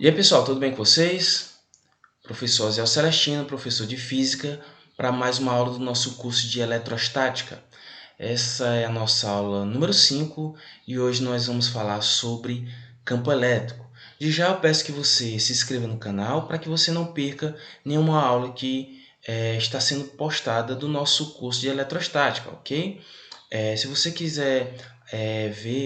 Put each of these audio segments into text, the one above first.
E aí pessoal, tudo bem com vocês? Professor Zé Celestino, professor de Física, para mais uma aula do nosso curso de Eletrostática. Essa é a nossa aula número 5 e hoje nós vamos falar sobre campo elétrico. De já eu peço que você se inscreva no canal para que você não perca nenhuma aula que está sendo postada do nosso curso de Eletrostática, ok? Se você quiser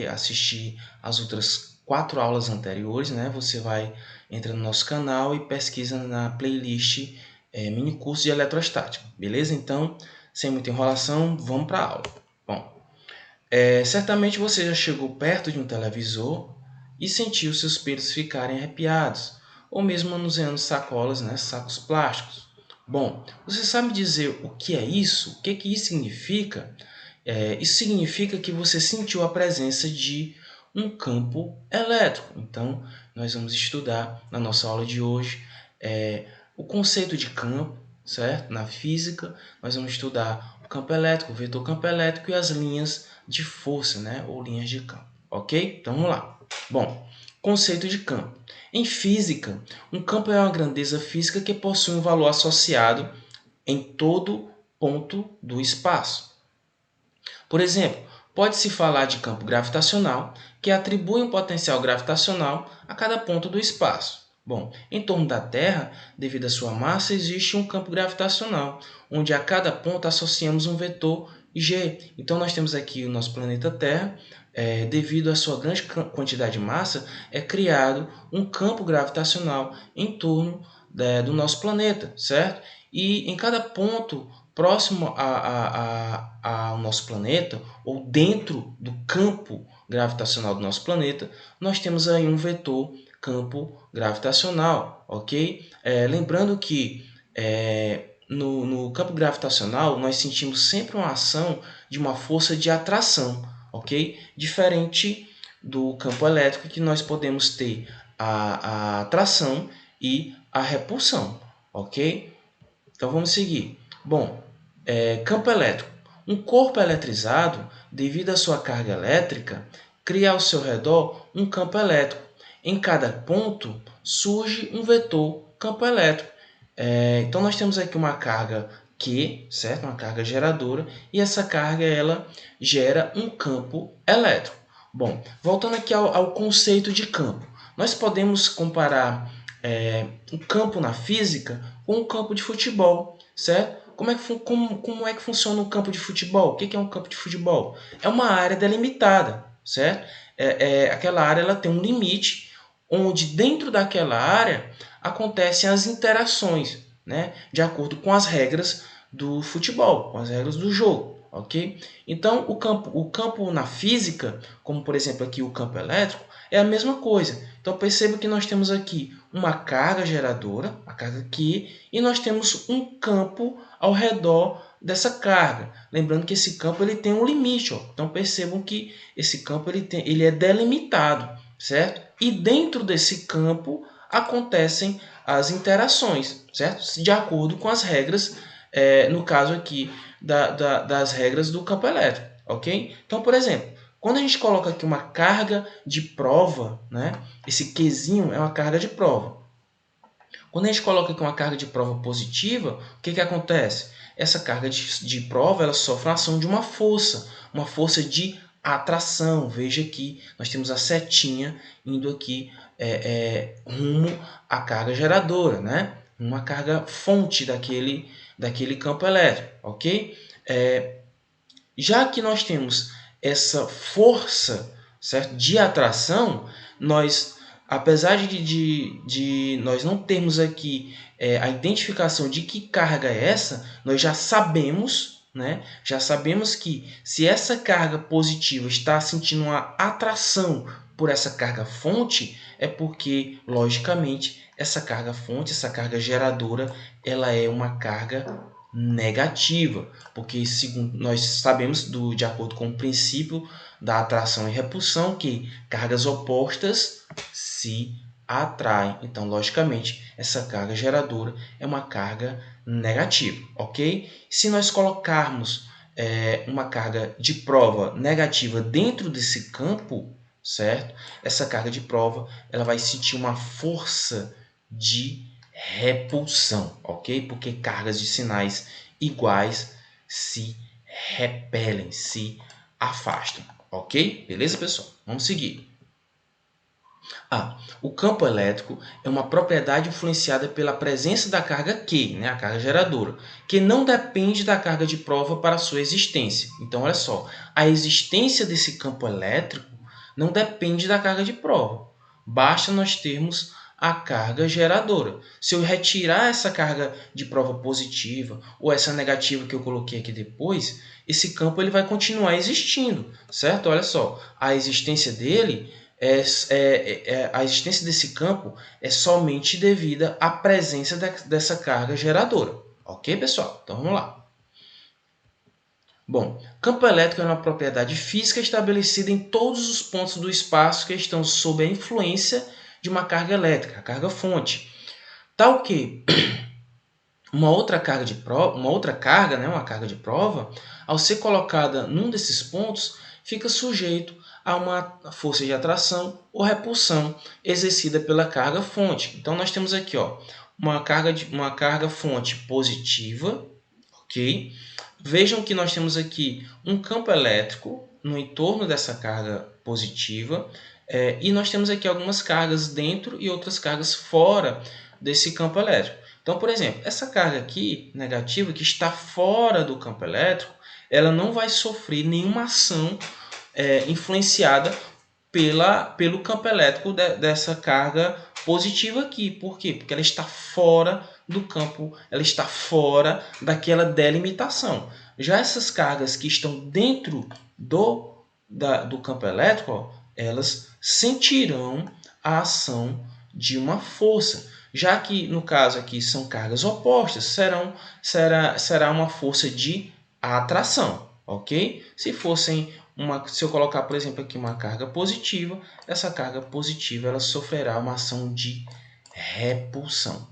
assistir as outras 4 aulas anteriores, né, você vai entrar no nosso canal e pesquisa na playlist mini curso de eletrostática, beleza? Então, sem muita enrolação, vamos para a aula. Bom, certamente você já chegou perto de um televisor e sentiu seus pelos ficarem arrepiados, ou mesmo manuseando sacolas, né, sacos plásticos. Bom, você sabe dizer o que é isso? O que isso significa? Isso significa que você sentiu a presença de um campo elétrico. Então, nós vamos estudar na nossa aula de hoje o conceito de campo, certo? Na física, nós vamos estudar o campo elétrico, o vetor campo elétrico e as linhas de força, né? Ou linhas de campo, ok? Então, vamos lá. Bom, conceito de campo. Em física, um campo é uma grandeza física que possui um valor associado em todo ponto do espaço. Por exemplo, pode-se falar de campo gravitacional, que atribui um potencial gravitacional a cada ponto do espaço. Bom, em torno da Terra, devido à sua massa, existe um campo gravitacional, onde a cada ponto associamos um vetor g. Então, nós temos aqui o nosso planeta Terra, devido à sua grande quantidade de massa, é criado um campo gravitacional em torno do nosso planeta, certo? E em cada ponto próximo ao nosso planeta, ou dentro do campo gravitacional do nosso planeta, nós temos aí um vetor campo gravitacional, ok? Lembrando que no campo gravitacional nós sentimos sempre uma ação de uma força de atração, ok? Diferente do campo elétrico, que nós podemos ter a atração e a repulsão, ok? Então vamos seguir. Bom, campo elétrico. Um corpo eletrizado, devido à sua carga elétrica, cria ao seu redor um campo elétrico. Em cada ponto surge um vetor campo elétrico. Então nós temos aqui uma carga Q, certo? Uma carga geradora, e essa carga ela gera um campo elétrico. Bom, voltando aqui ao conceito de campo. Nós podemos comparar um campo na física com um campo de futebol, certo? Como é que funciona um campo de futebol? O que é um campo de futebol? É uma área delimitada, certo? Aquela área ela tem um limite, onde dentro daquela área acontecem as interações, né? De acordo com as regras do futebol, com as regras do jogo, ok? Então, o campo na física, como por exemplo aqui o campo elétrico, é a mesma coisa. Então, perceba que nós temos aqui uma carga geradora, a carga Q, e nós temos um campo ao redor dessa carga. Lembrando que esse campo ele tem um limite. Ó. Então, percebam que esse campo ele é delimitado, certo? E dentro desse campo acontecem as interações, certo? De acordo com as regras, no caso aqui, das regras do campo elétrico, ok? Então, por exemplo, quando a gente coloca aqui uma carga de prova, né? Esse Qzinho é uma carga de prova. Quando a gente coloca aqui uma carga de prova positiva, o que acontece? Essa carga de prova ela sofre a ação de uma força de atração. Veja aqui, nós temos a setinha indo aqui rumo à carga geradora, né? Uma carga fonte daquele campo elétrico, ok? Já que nós temos essa força, certo, de atração, nós, apesar de nós não termos aqui a identificação de que carga é essa, nós já sabemos, né? Já sabemos que se essa carga positiva está sentindo uma atração por essa carga fonte, é porque, logicamente, essa carga fonte, essa carga geradora, ela é uma carga negativa, porque segundo nós sabemos de acordo com o princípio da atração e repulsão que cargas opostas se atraem. Então, logicamente, essa carga geradora é uma carga negativa, ok? Se nós colocarmos uma carga de prova negativa dentro desse campo, certo? Essa carga de prova, ela vai sentir uma força de repulsão, ok? Porque cargas de sinais iguais se repelem, se afastam, ok? Beleza, pessoal? Vamos seguir. O campo elétrico é uma propriedade influenciada pela presença da carga Q, né, a carga geradora, que não depende da carga de prova para sua existência. Então, olha só, a existência desse campo elétrico não depende da carga de prova. Basta nós termos a carga geradora. Se eu retirar essa carga de prova positiva ou essa negativa que eu coloquei aqui depois, esse campo ele vai continuar existindo, certo? Olha só, a existência dele a existência desse campo é somente devida à presença dessa carga geradora. Ok, pessoal? Então vamos lá. Bom, campo elétrico é uma propriedade física estabelecida em todos os pontos do espaço que estão sob a influência de uma carga elétrica, a carga fonte. Tal que uma outra carga de prova, ao ser colocada num desses pontos, fica sujeito a uma força de atração ou repulsão exercida pela carga fonte. Então nós temos aqui, uma carga fonte positiva, ok? Vejam que nós temos aqui um campo elétrico no entorno dessa carga positiva, e nós temos aqui algumas cargas dentro e outras cargas fora desse campo elétrico. Então, por exemplo, essa carga aqui, negativa, que está fora do campo elétrico, ela não vai sofrer nenhuma ação influenciada pelo campo elétrico dessa carga positiva aqui. Por quê? Porque ela está fora do campo, ela está fora daquela delimitação. Já essas cargas que estão dentro do campo elétrico, elas sentirão a ação de uma força. Já que, no caso aqui, são cargas opostas, será uma força de atração, ok? Se eu colocar, por exemplo, aqui uma carga positiva, essa carga positiva ela sofrerá uma ação de repulsão.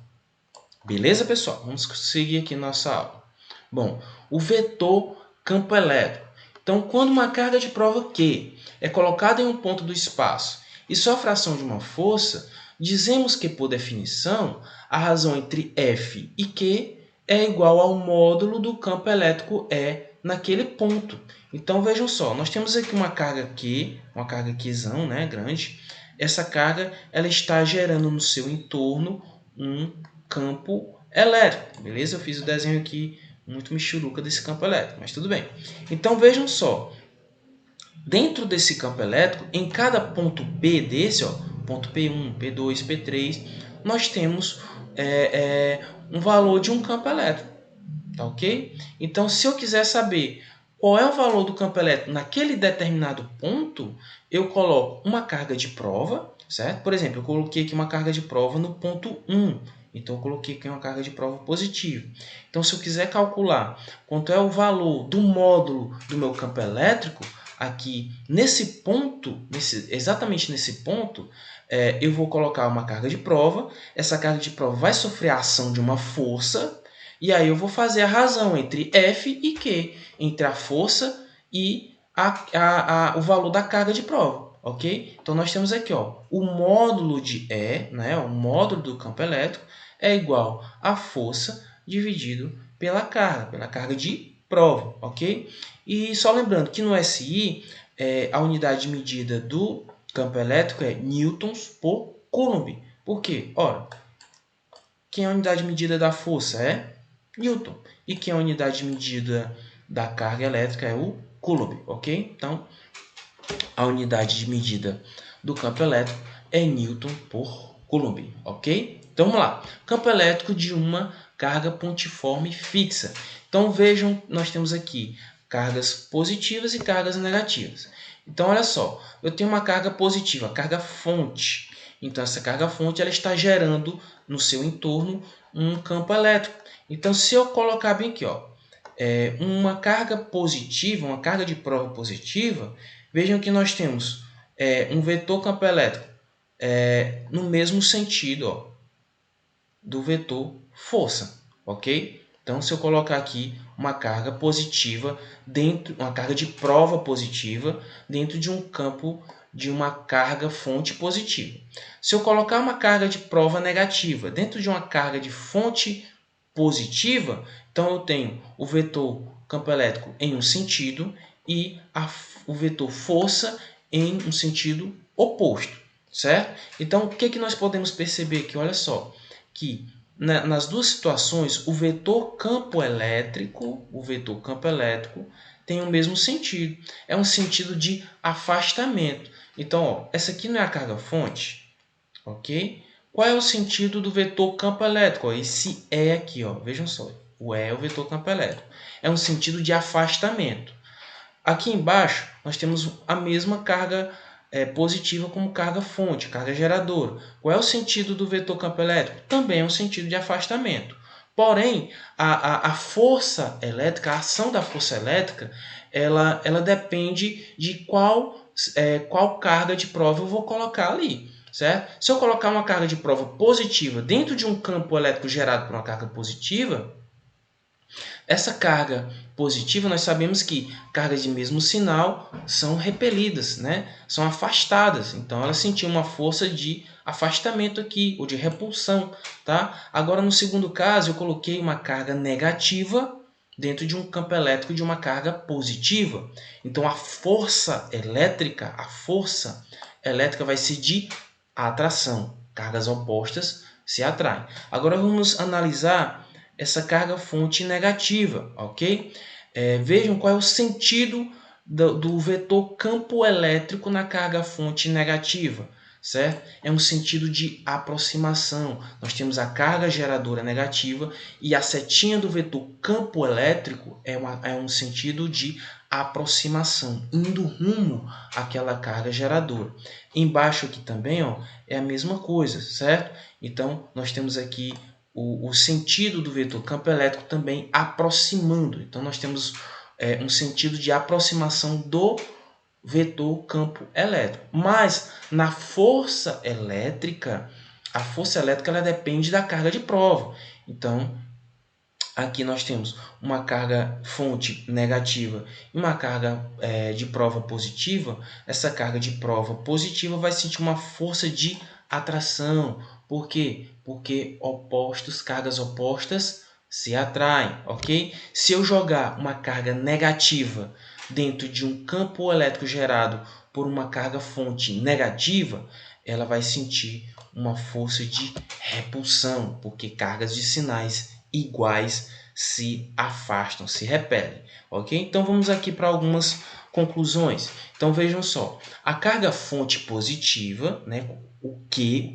Beleza, pessoal? Vamos seguir aqui nossa aula. Bom, o vetor campo elétrico. Então, quando uma carga de prova Q é colocada em um ponto do espaço e sofre a ação de uma força, dizemos que, por definição, a razão entre F e Q é igual ao módulo do campo elétrico E naquele ponto. Então, vejam só, nós temos aqui uma carga Q, uma carga Qzão, né, grande. Essa carga ela está gerando no seu entorno um campo elétrico, beleza? Eu fiz o desenho aqui muito michuruca desse campo elétrico, mas tudo bem. Então, vejam só, dentro desse campo elétrico, em cada ponto P desse, ponto P1, P2, P3, nós temos um valor de um campo elétrico, tá ok? Então, se eu quiser saber qual é o valor do campo elétrico naquele determinado ponto, eu coloco uma carga de prova, certo? Por exemplo, eu coloquei aqui uma carga de prova no ponto 1, então eu coloquei aqui uma carga de prova positiva. Então, se eu quiser calcular quanto é o valor do módulo do meu campo elétrico, aqui nesse ponto, exatamente nesse ponto, eu vou colocar uma carga de prova. Essa carga de prova vai sofrer a ação de uma força, e aí eu vou fazer a razão entre F e Q, entre a força e o valor da carga de prova, ok? Então nós temos aqui, o módulo de E, né, o módulo do campo elétrico, é igual à força dividido pela carga de prova, ok? E só lembrando que no SI, a unidade de medida do campo elétrico é newtons por coulomb. Por quê? Ora, quem é a unidade de medida da força é Newton. E quem é a unidade de medida da carga elétrica é o Coulomb, ok? Então, a unidade de medida do campo elétrico é Newton por Coulomb, ok? Então, vamos lá. Campo elétrico de uma carga pontiforme fixa. Então, vejam, nós temos aqui cargas positivas e cargas negativas. Então, olha só, eu tenho uma carga positiva, a carga fonte. Então, essa carga fonte ela está gerando no seu entorno um campo elétrico. Então, se eu colocar bem aqui, uma carga positiva, uma carga de prova positiva, vejam que nós temos um vetor campo elétrico no mesmo sentido do vetor força, ok? Então, se eu colocar aqui uma carga positiva uma carga de prova positiva dentro de um campo de uma carga fonte positiva. Se eu colocar uma carga de prova negativa dentro de uma carga de fonte positiva, então eu tenho o vetor campo elétrico em um sentido e o vetor força em um sentido oposto, certo? Então, o que nós podemos perceber aqui? Olha só, que nas duas situações, o vetor campo elétrico tem o mesmo sentido. É um sentido de afastamento. Então, ó, essa aqui não é a carga fonte, ok? Qual é o sentido do vetor campo elétrico? Esse E aqui, ó, vejam só. O E é o vetor campo elétrico. É um sentido de afastamento. Aqui embaixo, nós temos a mesma carga positiva como carga fonte, carga geradora. Qual é o sentido do vetor campo elétrico? Também é um sentido de afastamento. Porém, a força elétrica, a ação da força elétrica, ela depende de qual carga de prova eu vou colocar ali. Certo? Se eu colocar uma carga de prova positiva dentro de um campo elétrico gerado por uma carga positiva, essa carga positiva, nós sabemos que cargas de mesmo sinal são repelidas, né? São afastadas. Então, ela sentiu uma força de afastamento aqui, ou de repulsão. Tá? Agora, no segundo caso, eu coloquei uma carga negativa dentro de um campo elétrico de uma carga positiva. Então, a força elétrica vai ser de atração. Cargas opostas se atraem. Agora, vamos analisar essa carga fonte negativa, ok? Vejam qual é o sentido do vetor campo elétrico na carga fonte negativa, certo? É um sentido de aproximação. Nós temos a carga geradora negativa e a setinha do vetor campo elétrico é um sentido de aproximação, indo rumo àquela carga geradora. Embaixo aqui também, ó, é a mesma coisa, certo? Então, nós temos aqui o sentido do vetor campo elétrico também aproximando. Então, nós temos um sentido de aproximação do vetor campo elétrico. Mas, na força elétrica, a força elétrica ela depende da carga de prova. Então, aqui nós temos uma carga fonte negativa e uma carga de prova positiva. Essa carga de prova positiva vai sentir uma força de atração. Por quê? Porque cargas opostas se atraem, ok? Se eu jogar uma carga negativa dentro de um campo elétrico gerado por uma carga fonte negativa, ela vai sentir uma força de repulsão, porque cargas de sinais iguais se afastam, se repelem, ok? Então vamos aqui para algumas conclusões. Então vejam só, a carga fonte positiva, né, o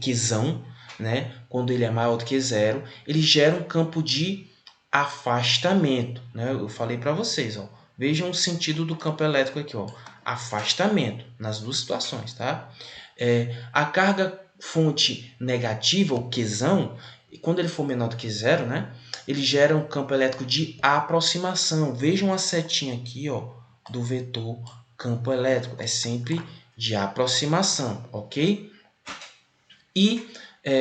Qzão, né, quando ele é maior do que zero, ele gera um campo de afastamento, né? Eu falei para vocês, ó, vejam o sentido do campo elétrico aqui, ó, afastamento nas duas situações, tá? A carga fonte negativa, o Qzão, quando ele for menor do que zero, né, ele gera um campo elétrico de aproximação. Vejam a setinha aqui, ó, do vetor campo elétrico. É sempre de aproximação, ok? E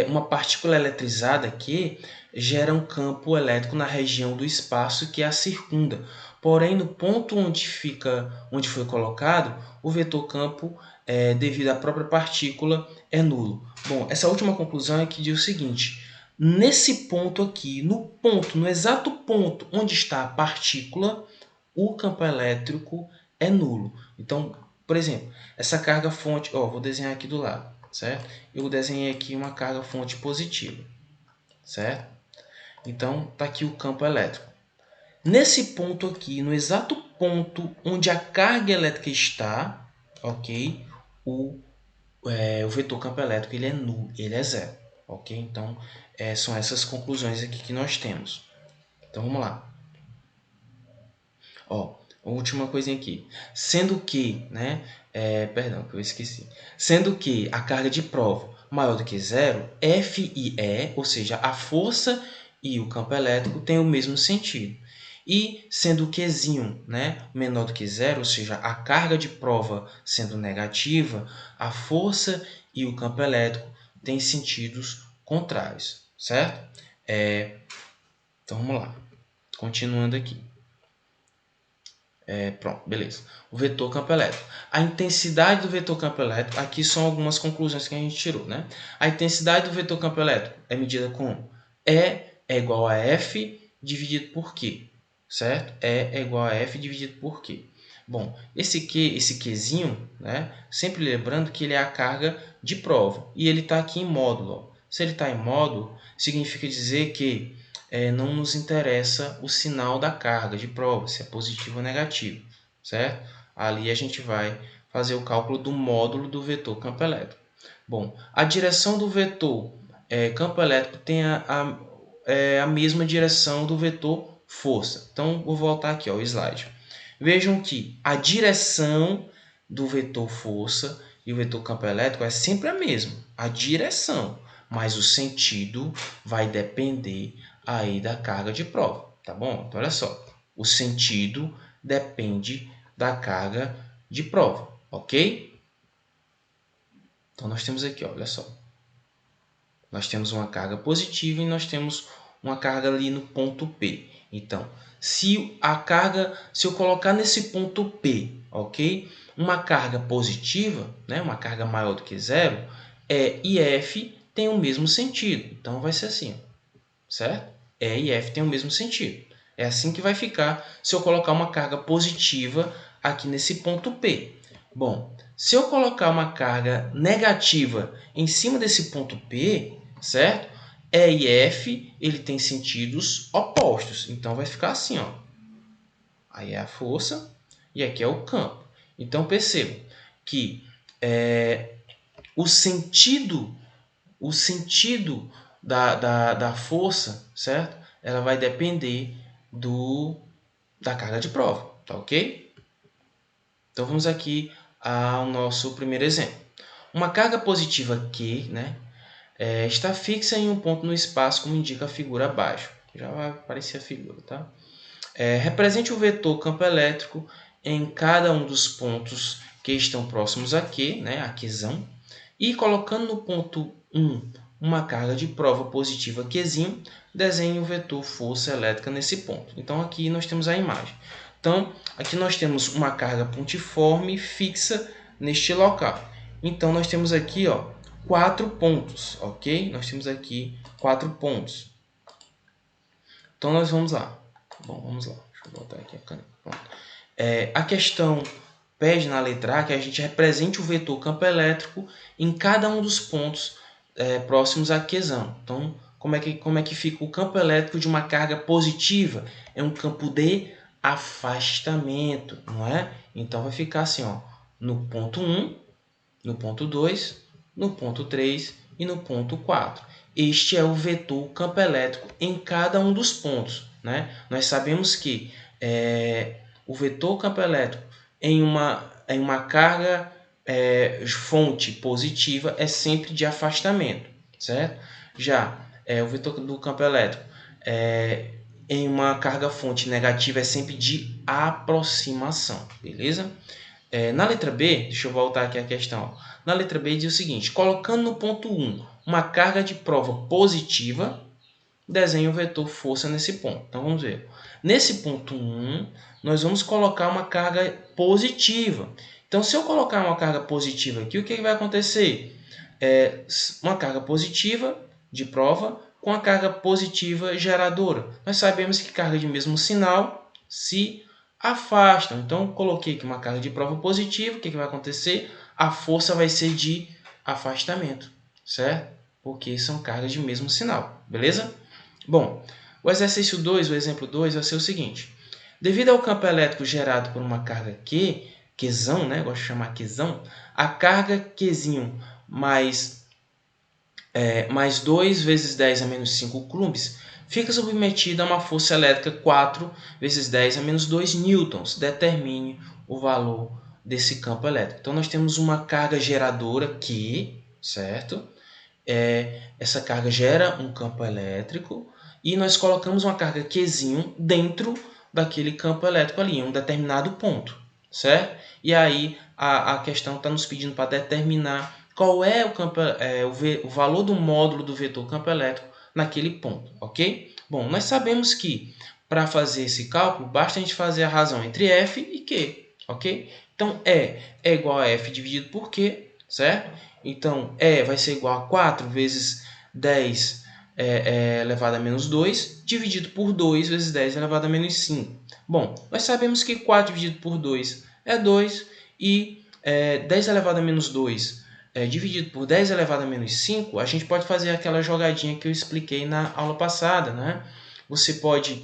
uma partícula eletrizada aqui gera um campo elétrico na região do espaço que a circunda. Porém, no ponto onde foi colocado, o vetor campo, devido à própria partícula, é nulo. Bom, essa última conclusão é que diz o seguinte: nesse ponto aqui, no exato ponto onde está a partícula, o campo elétrico é nulo. Então, por exemplo, essa carga fonte, ó, vou desenhar aqui do lado, certo? Eu desenhei aqui uma carga fonte positiva, certo? Então, está aqui o campo elétrico. Nesse ponto aqui, no exato ponto onde a carga elétrica está, ok? O vetor campo elétrico ele é nulo, ele é zero, ok? Então, são essas conclusões aqui que nós temos. Então, vamos lá. Ó, última coisinha aqui. Sendo que, né? Perdão, que eu esqueci. Sendo que a carga de prova maior do que zero, F e E, ou seja, a força e o campo elétrico têm o mesmo sentido. E sendo o Qzinho, né, menor do que zero, ou seja, a carga de prova sendo negativa, a força e o campo elétrico têm sentidos contrários, certo? Então vamos lá. Continuando aqui. Pronto, beleza. O vetor campo elétrico. A intensidade do vetor campo elétrico, aqui são algumas conclusões que a gente tirou, né? A intensidade do vetor campo elétrico é medida com E é igual a F dividido por Q, certo? E é igual a F dividido por Q. Bom, esse Qzinho, né? Sempre lembrando que ele é a carga de prova. E ele está aqui em módulo. Ó. Se ele está em módulo, significa dizer que não nos interessa o sinal da carga de prova, se é positivo ou negativo, certo? Ali a gente vai fazer o cálculo do módulo do vetor campo elétrico. Bom, a direção do vetor campo elétrico tem a mesma direção do vetor força. Então, vou voltar aqui ao slide. Vejam que a direção do vetor força e o vetor campo elétrico é sempre a mesma, a direção, mas o sentido vai depender aí da carga de prova, tá bom? Então, olha só, o sentido depende da carga de prova, ok? Então, nós temos aqui, ó, olha só, nós temos uma carga positiva e nós temos uma carga ali no ponto P. Então, se eu colocar nesse ponto P, ok? Uma carga positiva, né? Uma carga maior do que zero, E e F tem o mesmo sentido. Então, vai ser assim, certo? E e F tem o mesmo sentido. É assim que vai ficar se eu colocar uma carga positiva aqui nesse ponto P. Bom, se eu colocar uma carga negativa em cima desse ponto P, certo? E e F ele tem sentidos opostos. Então, vai ficar assim, ó. Aí é a força e aqui é o campo. Então, perceba que o sentido da força, certo? Ela vai depender da carga de prova, tá ok? Então, vamos aqui ao nosso primeiro exemplo. Uma carga positiva Q, né, está fixa em um ponto no espaço, como indica a figura abaixo. Já vai aparecer a figura, tá? Represente o vetor campo elétrico em cada um dos pontos que estão próximos a Q, né, a Qzão, e colocando no ponto 1 uma carga de prova positiva Qzinho, desenhe o vetor força elétrica nesse ponto. Então, aqui nós temos a imagem. Então, aqui nós temos uma carga pontiforme fixa neste local. Então, nós temos aqui, ó, 4 pontos, ok? Nós temos aqui 4 pontos. Então, nós vamos lá. Bom, vamos lá. Deixa eu botar aqui a caneta. Pronto. A questão pede na letra A que a gente represente o vetor campo elétrico em cada um dos pontos próximos a Qzão. Então, como é que fica o campo elétrico de uma carga positiva? É um campo de afastamento, não é? Então, vai ficar assim, ó, no ponto 1, no ponto 2, no ponto 3 e no ponto 4. Este é o vetor campo elétrico em cada um dos pontos, né? Nós sabemos que o vetor campo elétrico em uma carga fonte positiva é sempre de afastamento, certo? Já o vetor do campo elétrico em uma carga fonte negativa é sempre de aproximação, beleza? Na letra B, deixa eu voltar aqui a questão. Na letra B diz o seguinte, colocando no ponto 1 uma carga de prova positiva, desenhe o vetor força nesse ponto. Então, vamos ver. Nesse ponto 1, nós vamos colocar uma carga positiva. Então, se eu colocar uma carga positiva aqui, o que vai acontecer? Uma carga positiva de prova com a carga positiva geradora. Nós sabemos que carga de mesmo sinal se afastam. Então, coloquei aqui uma carga de prova positiva. O que vai acontecer? A força vai ser de afastamento, certo? Porque são cargas de mesmo sinal, beleza? Bom, o exercício 2, o exemplo 2, vai ser o seguinte. Devido ao campo elétrico gerado por uma carga Q, Qzão, né? Gosto de chamar Qzão, a carga Qzinho mais 2 vezes 10 a menos 5 coulombs fica submetida a uma força elétrica 4 vezes 10 a menos 2 newtons. Determine o valor desse campo elétrico. Então, nós temos uma carga geradora Q, certo? Essa carga gera um campo elétrico e nós colocamos uma carga Qzinho dentro daquele campo elétrico ali, em um determinado ponto, certo? E aí a questão está nos pedindo para determinar qual é o valor do módulo do vetor campo elétrico naquele ponto, ok? Bom, nós sabemos que para fazer esse cálculo, basta a gente fazer a razão entre F e Q, ok? Então, E é igual a F dividido por Q, certo? Então, E vai ser igual a 4 vezes 10 elevado a menos 2, dividido por 2 vezes 10 elevado a menos 5. Bom, nós sabemos que 4 dividido por 2 é 2 e 10 elevado a menos 2 dividido por 10 elevado a menos 5, a gente pode fazer aquela jogadinha que eu expliquei na aula passada, né? Você pode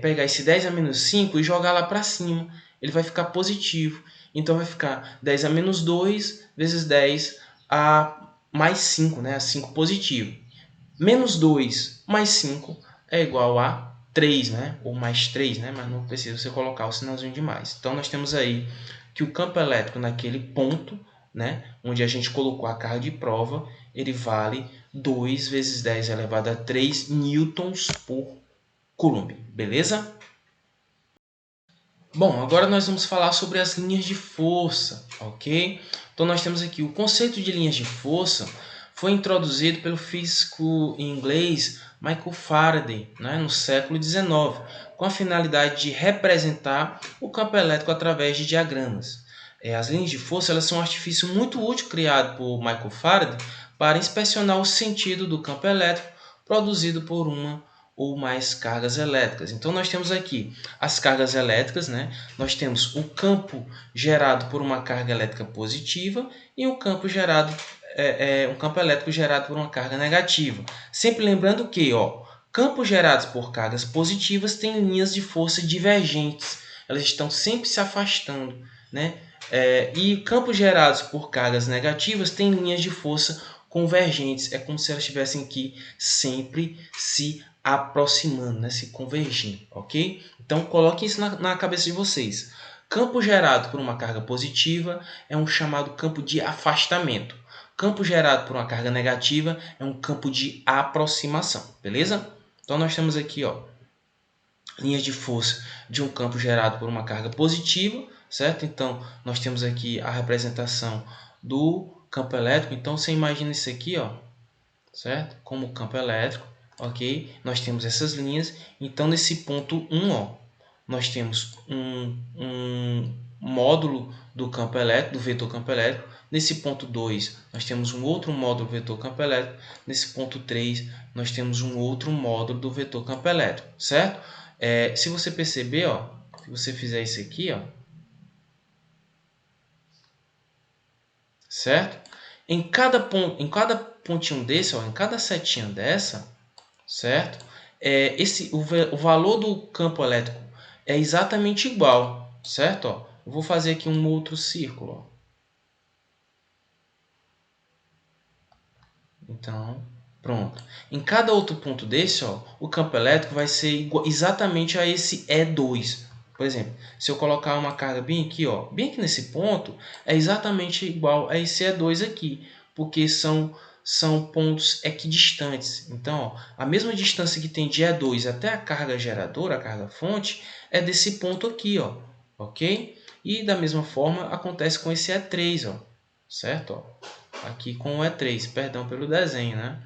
pegar esse 10 a menos 5 e jogar lá para cima. Ele vai ficar positivo. Então, vai ficar 10 a menos 2 vezes 10 a mais 5, né? A 5 positivo. Menos 2 mais 5 é igual a 3, né? Ou mais 3, né? Mas não precisa você colocar o sinalzinho de mais. Então, nós temos aí que o campo elétrico naquele ponto, né, onde a gente colocou a carga de prova, ele vale 2 vezes 10 elevado a 3 newtons por coulomb, beleza? Bom, agora nós vamos falar sobre as linhas de força, ok? Então nós temos aqui o conceito de linhas de força foi introduzido pelo físico inglês Michael Faraday, né, no século XIX, com a finalidade de representar o campo elétrico através de diagramas. As linhas de força elas são um artifício muito útil criado por Michael Faraday para inspecionar o sentido do campo elétrico produzido por uma ou mais cargas elétricas. Então nós temos aqui as cargas elétricas, né? Nós temos o campo gerado por uma carga elétrica positiva e o campo gerado um campo elétrico gerado por uma carga negativa. Sempre lembrando que, campos gerados por cargas positivas têm linhas de força divergentes. Elas estão sempre se afastando, né? E campos gerados por cargas negativas têm linhas de força convergentes. É como se elas estivessem aqui sempre se aproximando, né? Se convergindo, ok? Então, coloquem isso na cabeça de vocês. Campo gerado por uma carga positiva é um chamado campo de afastamento. Campo gerado por uma carga negativa é um campo de aproximação, beleza? Então, nós temos aqui, linhas de força de um campo gerado por uma carga positiva, certo? Então, nós temos aqui a representação do campo elétrico. Então, você imagina isso aqui, certo? Como campo elétrico, ok? Nós temos essas linhas. Então, nesse ponto 1, nós temos um módulo do campo elétrico, do vetor campo elétrico. Nesse ponto 2, nós temos um outro módulo do vetor campo elétrico. Nesse ponto 3, nós temos um outro módulo do vetor campo elétrico, certo? Se você perceber, se você fizer isso aqui, certo? Em cada pontinho desse, em cada setinha dessa, certo? O valor do campo elétrico é exatamente igual, certo? Eu vou fazer aqui um outro círculo. Então, pronto. Em cada outro ponto desse, o campo elétrico vai ser igual, exatamente a esse E2. Por exemplo, se eu colocar uma carga bem aqui nesse ponto, é exatamente igual a esse E2 aqui, porque são pontos equidistantes. Então, a mesma distância que tem de E2 até a carga geradora, a carga fonte, é desse ponto aqui, ok? E da mesma forma acontece com esse E3, certo? Aqui com o E3, perdão pelo desenho, né?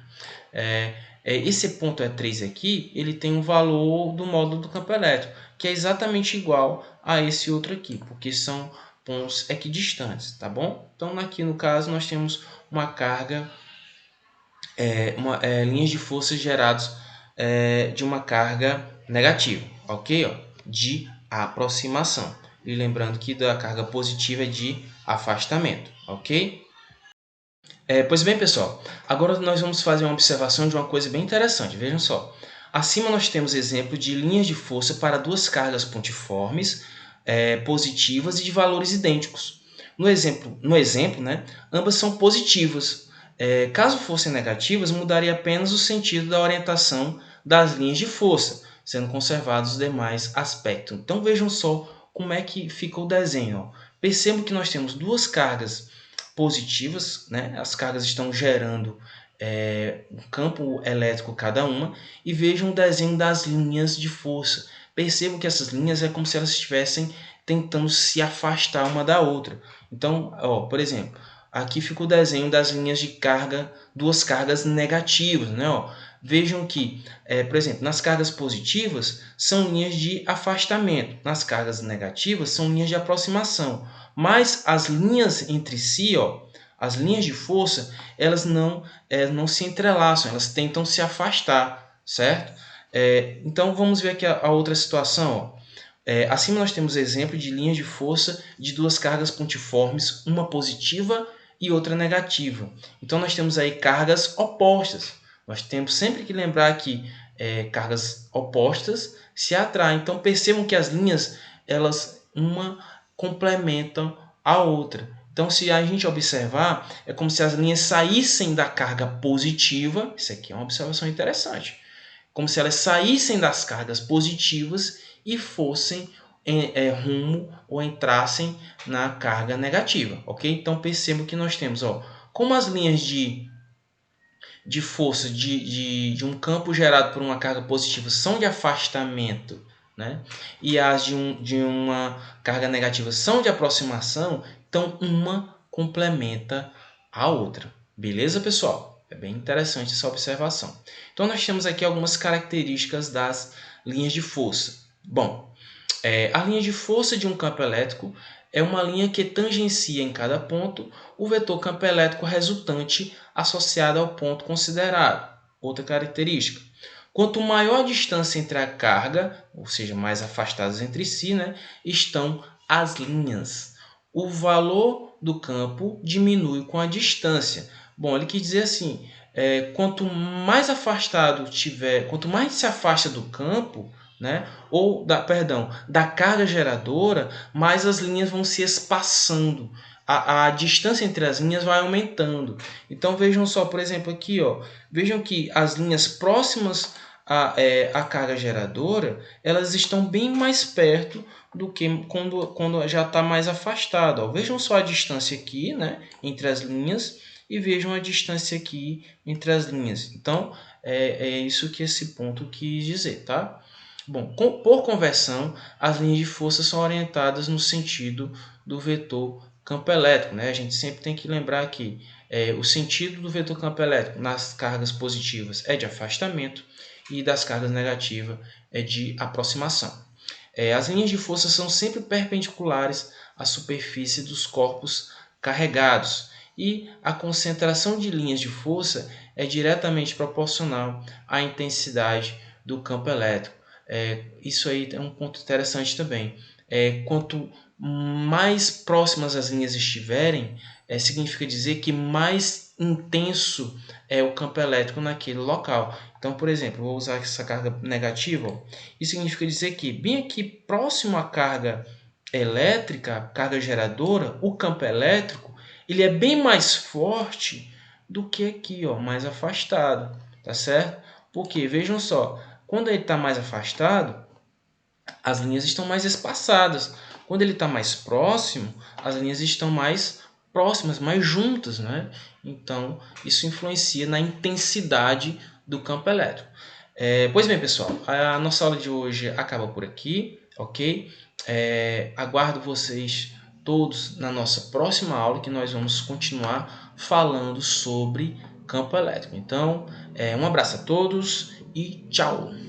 Esse ponto E3 aqui, ele tem um valor do módulo do campo elétrico, que é exatamente igual a esse outro aqui, porque são pontos equidistantes, tá bom? Então, aqui no caso, nós temos uma carga, linhas de força geradas de uma carga negativa, ok? De aproximação. E lembrando que da carga positiva é de afastamento, ok? Pois bem, pessoal, agora nós vamos fazer uma observação de uma coisa bem interessante. Vejam só. Acima nós temos exemplo de linhas de força para duas cargas pontiformes, positivas e de valores idênticos. No exemplo, né, ambas são positivas. Caso fossem negativas, mudaria apenas o sentido da orientação das linhas de força, sendo conservados os demais aspectos. Então vejam só como é que fica o desenho. Percebam que nós temos duas cargas positivas, né? As cargas estão gerando um campo elétrico cada uma, e vejam o desenho das linhas de força. Percebam que essas linhas é como se elas estivessem tentando se afastar uma da outra. Então, por exemplo, aqui fica o desenho das linhas de carga, duas cargas negativas, né? vejam que, por exemplo, nas cargas positivas são linhas de afastamento, nas cargas negativas são linhas de aproximação, mas as linhas entre si, as linhas de força, elas não se entrelaçam, elas tentam se afastar, certo? Então vamos ver aqui a outra situação. Acima nós temos exemplo de linhas de força de duas cargas pontiformes, uma positiva e outra negativa. Então nós temos aí cargas opostas. Nós temos sempre que lembrar que cargas opostas se atraem. Então percebam que as linhas, elas uma complementam a outra. Então, se a gente observar, é como se as linhas saíssem da carga positiva. Isso aqui é uma observação interessante. Como se elas saíssem das cargas positivas e fossem rumo ou entrassem na carga negativa, ok? Então, percebam que nós temos, como as linhas de força de um campo gerado por uma carga positiva são de afastamento, né? E as de uma carga negativa são de aproximação, então uma complementa a outra. Beleza, pessoal? É bem interessante essa observação. Então, nós temos aqui algumas características das linhas de força. Bom, a linha de força de um campo elétrico é uma linha que tangencia em cada ponto o vetor campo elétrico resultante associado ao ponto considerado. Outra característica. Quanto maior a distância entre a carga, ou seja, mais afastadas entre si, né, estão as linhas. O valor do campo diminui com a distância. Bom, ele quer dizer assim, quanto mais afastado tiver, quanto mais se afasta do campo, né, da carga geradora, mais as linhas vão se espaçando. A distância entre as linhas vai aumentando. Então vejam só, por exemplo, aqui, vejam que as linhas próximas à carga geradora, elas estão bem mais perto do que quando já está mais afastado. Vejam só a distância aqui, né, entre as linhas, e vejam a distância aqui entre as linhas. Então, é isso que esse ponto quis dizer, tá? Bom, por conversão, as linhas de força são orientadas no sentido do vetor campo elétrico, né? A gente sempre tem que lembrar que o sentido do vetor campo elétrico nas cargas positivas é de afastamento e das cargas negativas é de aproximação. As linhas de força são sempre perpendiculares à superfície dos corpos carregados e a concentração de linhas de força é diretamente proporcional à intensidade do campo elétrico. Isso aí é um ponto interessante também. Quanto mais próximas as linhas estiverem, significa dizer que mais intenso é o campo elétrico naquele local. Então, por exemplo, vou usar essa carga negativa. Isso significa dizer que bem aqui próximo à carga elétrica, carga geradora, o campo elétrico, ele é bem mais forte do que aqui, mais afastado, tá certo? Porque, vejam só, quando ele está mais afastado, as linhas estão mais espaçadas. Quando ele está mais próximo, as linhas estão mais próximas, mais juntas, né? Então, isso influencia na intensidade do campo elétrico. Pois bem, pessoal, a nossa aula de hoje acaba por aqui, ok? Aguardo vocês todos na nossa próxima aula, que nós vamos continuar falando sobre campo elétrico. Então, um abraço a todos e tchau!